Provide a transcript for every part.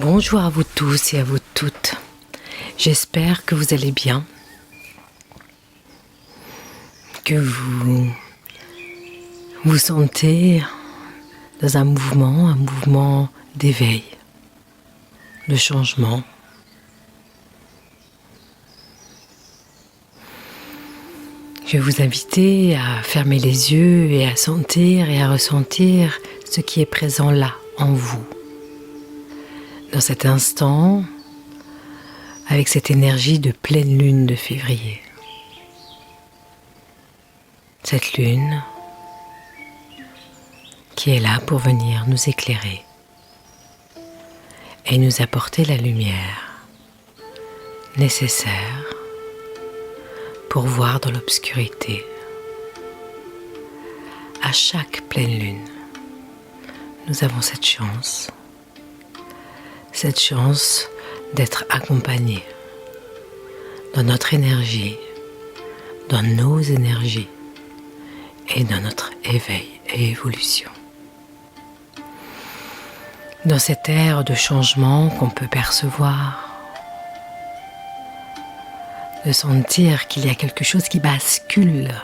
Bonjour à vous tous et à vous toutes. J'espère que vous allez bien, que vous vous sentez dans un mouvement d'éveil, de changement. Je vais vous inviter à fermer les yeux et à sentir et à ressentir ce qui est présent là, en vous. Dans cet instant, avec cette énergie de pleine lune de février. Cette lune qui est là pour venir nous éclairer et nous apporter la lumière nécessaire pour voir dans l'obscurité. À chaque pleine lune, nous avons cette chance d'être accompagnés dans notre énergie, dans nos énergies et dans notre éveil et évolution. Dans cette ère de changement qu'on peut percevoir, de sentir qu'il y a quelque chose qui bascule,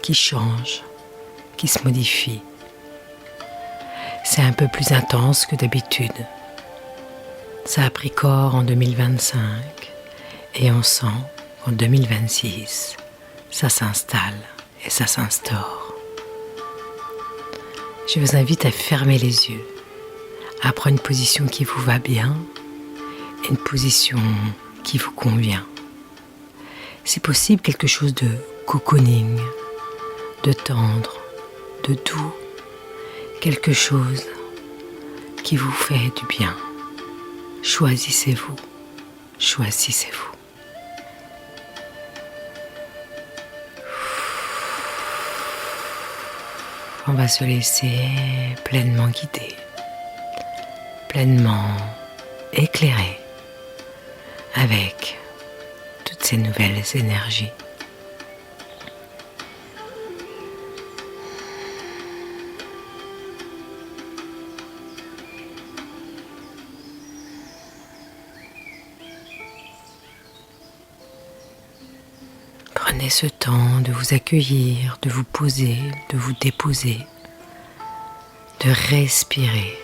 qui change, qui se modifie. C'est un peu plus intense que d'habitude. Ça a pris corps en 2025 et on sent qu'en 2026, ça s'installe et ça s'instaure. Je vous invite à fermer les yeux, à prendre une position qui vous va bien, une position qui vous convient. Si possible, quelque chose de cocooning, de tendre, de doux, quelque chose qui vous fait du bien. Choisissez-vous, choisissez-vous. On va se laisser pleinement guider, pleinement éclairer avec toutes ces nouvelles énergies. Prenez ce temps de vous accueillir, de vous poser, de vous déposer, de respirer,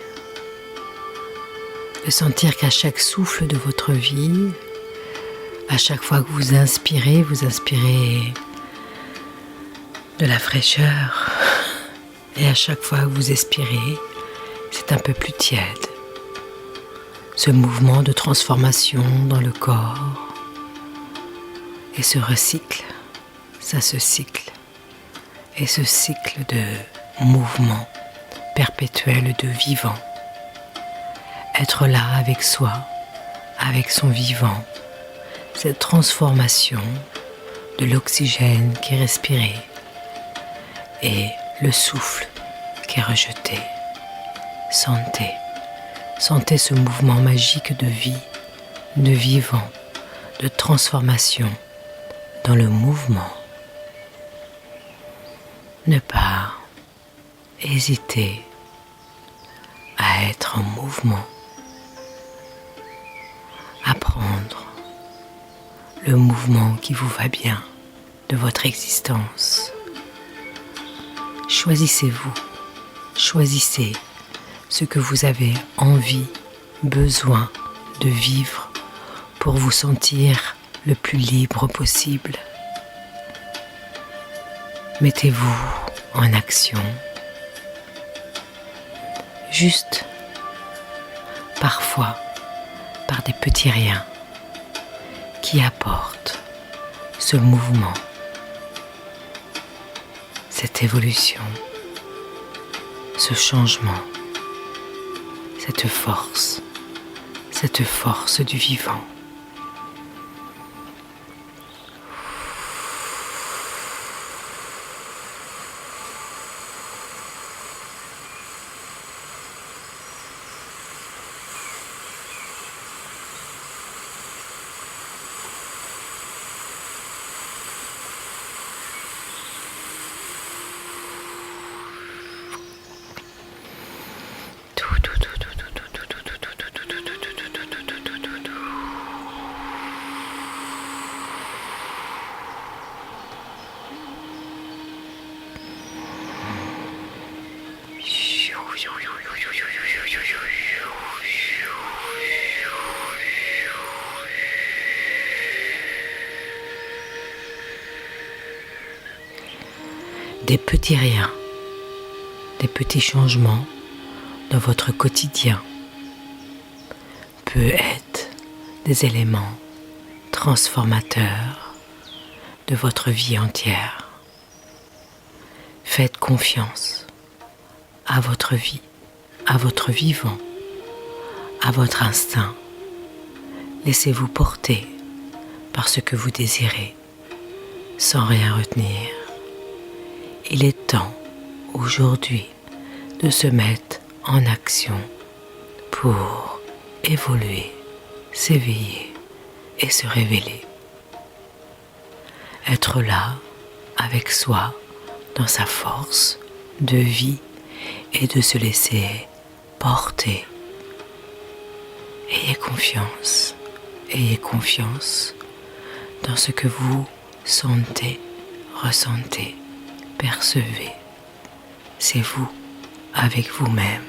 de sentir qu'à chaque souffle de votre vie, à chaque fois que vous inspirez de la fraîcheur, et à chaque fois que vous expirez, c'est un peu plus tiède. Ce mouvement de transformation dans le corps, et se recycle, ça se cycle. Et ce cycle de mouvement perpétuel de vivant. Être là avec soi, avec son vivant. Cette transformation de l'oxygène qui est respiré et le souffle qui est rejeté. Sentez ce mouvement magique de vie, de vivant, de transformation dans le mouvement. Ne pas hésiter à être en mouvement, à prendre le mouvement qui vous va bien de votre existence. Choisissez-vous, choisissez ce que vous avez envie, besoin de vivre pour vous sentir le plus libre possible. Mettez-vous en action, juste parfois par des petits riens qui apportent ce mouvement, cette évolution, ce changement, cette force du vivant. des petits riens, des petits changements dans votre quotidien peut être des éléments transformateurs de votre vie entière. Faites confiance à votre vie, à votre vivant, à votre instinct. Laissez-vous porter par ce que vous désirez, sans rien retenir. Il est temps, aujourd'hui, de se mettre en action pour évoluer, s'éveiller et se révéler. Être là, avec soi, dans sa force de vie et de se laisser porter. Ayez confiance dans ce que vous sentez, ressentez, percevez. C'est vous, avec vous-même,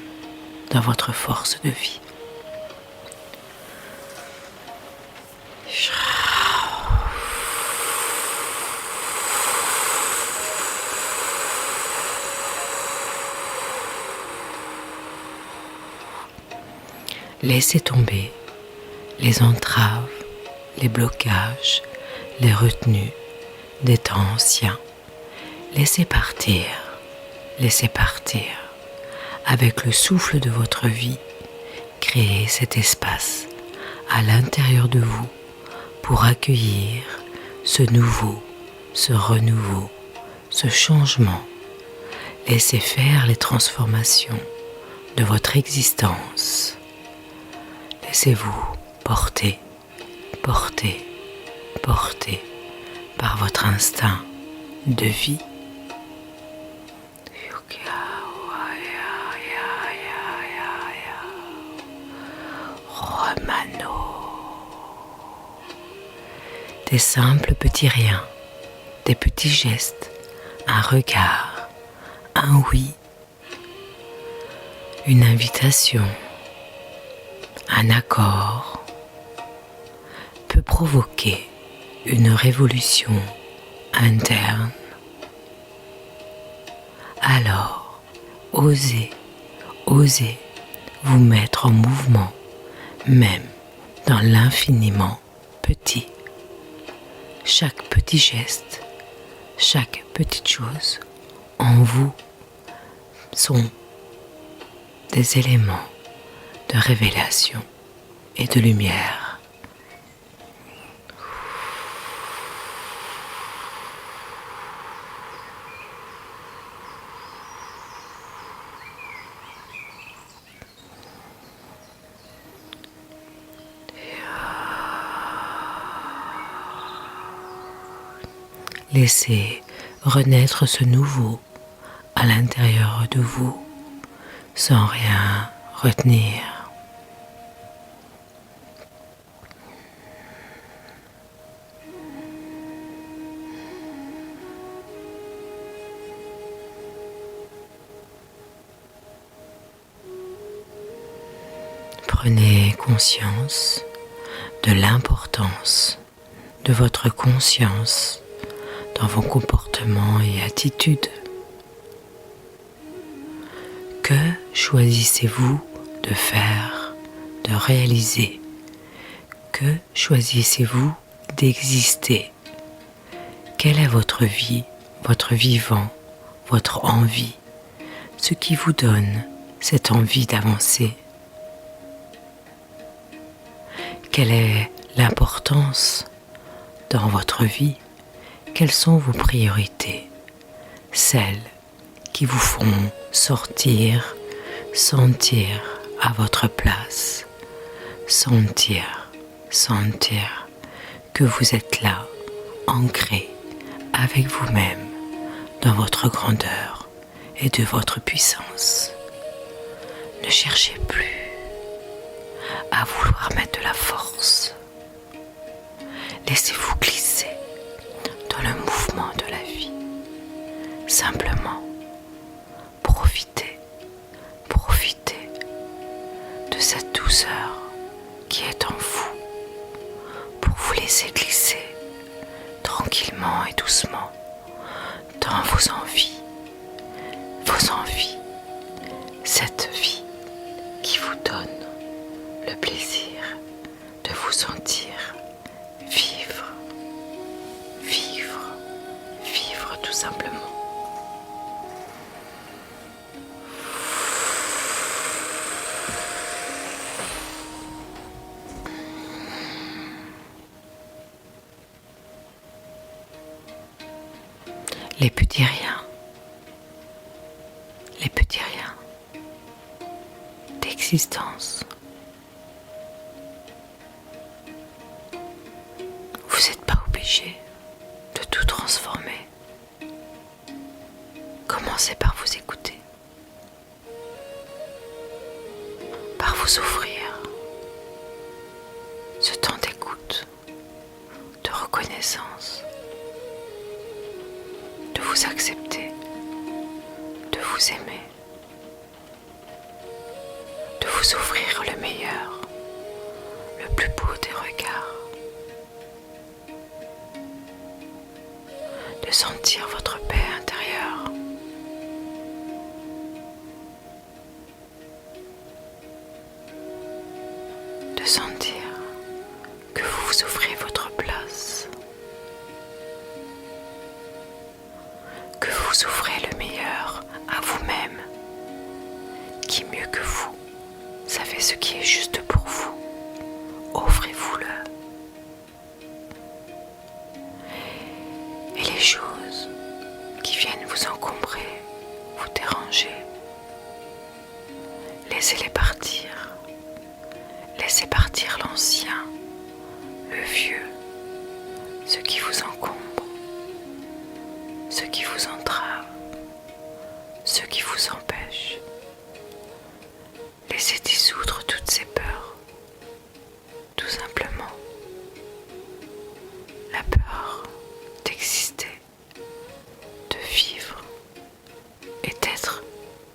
dans votre force de vie. Laissez tomber les entraves, les blocages, les retenues des temps anciens. Laissez partir avec le souffle de votre vie. Créez cet espace à l'intérieur de vous pour accueillir ce nouveau, ce renouveau, ce changement. Laissez faire les transformations de votre existence. Laissez-vous porter par votre instinct de vie. Des simples petits riens, des petits gestes, un regard, un oui, une invitation, un accord peut provoquer une révolution interne. Alors, osez vous mettre en mouvement, même dans l'infiniment petit. Chaque petit geste, chaque petite chose en vous sont des éléments de révélation et de lumière. Laissez renaître ce nouveau à l'intérieur de vous, sans rien retenir. Prenez conscience de l'importance de votre conscience dans vos comportements et attitudes. Que choisissez-vous de faire, de réaliser? Que choisissez-vous d'exister? Quelle est votre vie, votre vivant, votre envie? Ce qui vous donne cette envie d'avancer? Quelle est l'importance dans votre vie? Quelles sont vos priorités? Celles qui vous font sortir, sentir à votre place, sentir que vous êtes là, ancré avec vous-même, dans votre grandeur et de votre puissance. Ne cherchez plus à vouloir mettre de la force. Laissez-vous glisser dans le mouvement de la vie. Simplement, profitez de cette douceur qui est en vous pour vous laisser glisser tranquillement et doucement dans vos envies, vos envies, cette vie qui vous donne le plaisir de vous sentir vivre, vivre, vivre tout simplement. Les petits riens d'existence. Vous n'êtes pas obligé de tout transformer. Commencez par vous écouter, par vous offrir ce temps d'écoute, de reconnaissance, de vous accepter, de vous aimer, de vous offrir le meilleur, le plus beau des regards, de sentir votre paix intérieure, de sentir que vous vous offrez votre place, que vous offrez le meilleur à vous-même, qui mieux que vous savez ce qui est juste pour vous. Offrez-vous-le. Et les choses qui viennent vous encombrer, vous déranger, laissez-les partir. Laissez partir l'ancien, le vieux, ce qui vous encombre, ce qui vous entrave, ce qui vous empêche. Laissez dissoudre toutes ces peurs, tout simplement. La peur d'exister, de vivre et d'être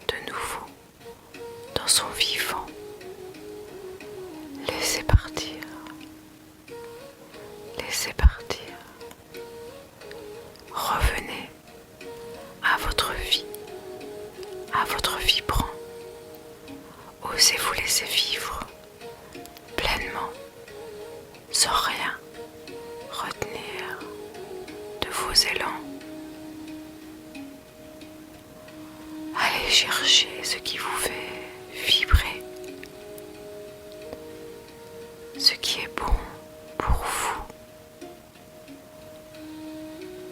de nouveau dans son vivant. Laissez partir. Laissez partir. Revenez à votre vie, à votre vibrant. Osez vous laisser vivre pleinement, sans rien retenir de vos élans. Allez chercher ce qui vous fait vibrer, ce qui est bon pour vous,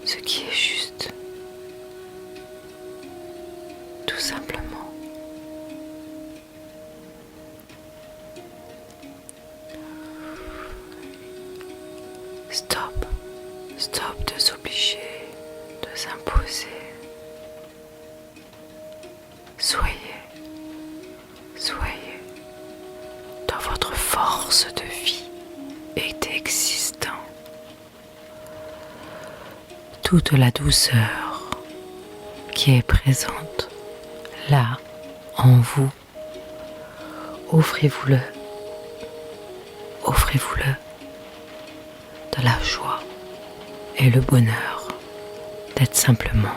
ce qui est juste, tout simplement. Stop de s'obliger, de s'imposer. Soyez dans votre force de vie et d'existant. Toute la douceur qui est présente là en vous, offrez-vous-le. Offrez-vous-le de la joie et le bonheur d'être simplement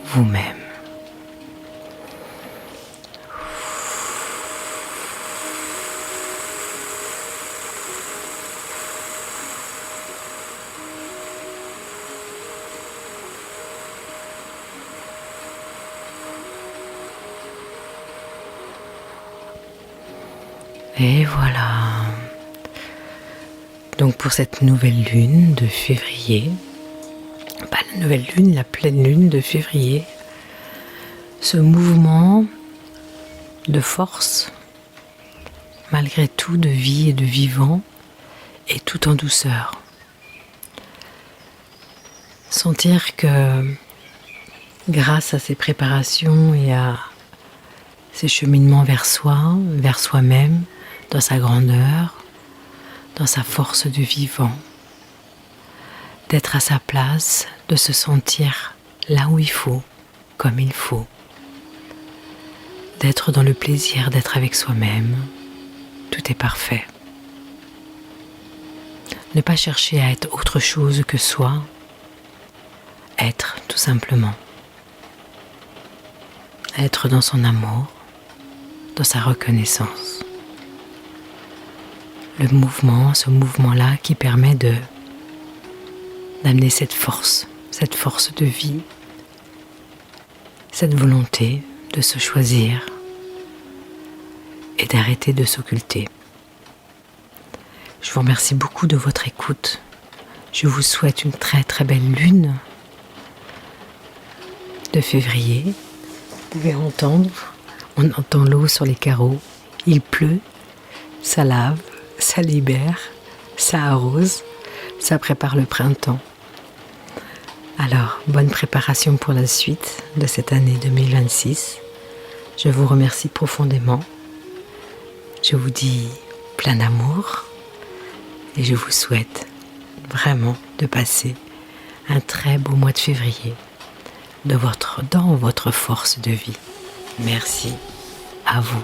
vous-même. Et voilà. Donc pour cette nouvelle lune de février, pas la nouvelle lune, la pleine lune de février, ce mouvement de force, malgré tout, de vie et de vivant, est tout en douceur. Sentir que grâce à ces préparations et à ces cheminements vers soi, vers soi-même, dans sa grandeur, dans sa force de vivant, d'être à sa place, de se sentir là où il faut, comme il faut, d'être dans le plaisir d'être avec soi-même, tout est parfait. Ne pas chercher à être autre chose que soi, être tout simplement. être dans son amour, dans sa reconnaissance. Le mouvement, ce mouvement-là qui permet d'amener cette force de vie, cette volonté de se choisir et d'arrêter de s'occulter. Je vous remercie beaucoup de votre écoute. Je vous souhaite une très très belle lune de février. Vous pouvez entendre, on entend l'eau sur les carreaux, il pleut, ça lave, ça libère, ça arrose, ça prépare le printemps. Alors, bonne préparation pour la suite de cette année 2026. Je vous remercie profondément. Je vous dis plein d'amour et je vous souhaite vraiment de passer un très beau mois de février dans votre force de vie. Merci à vous.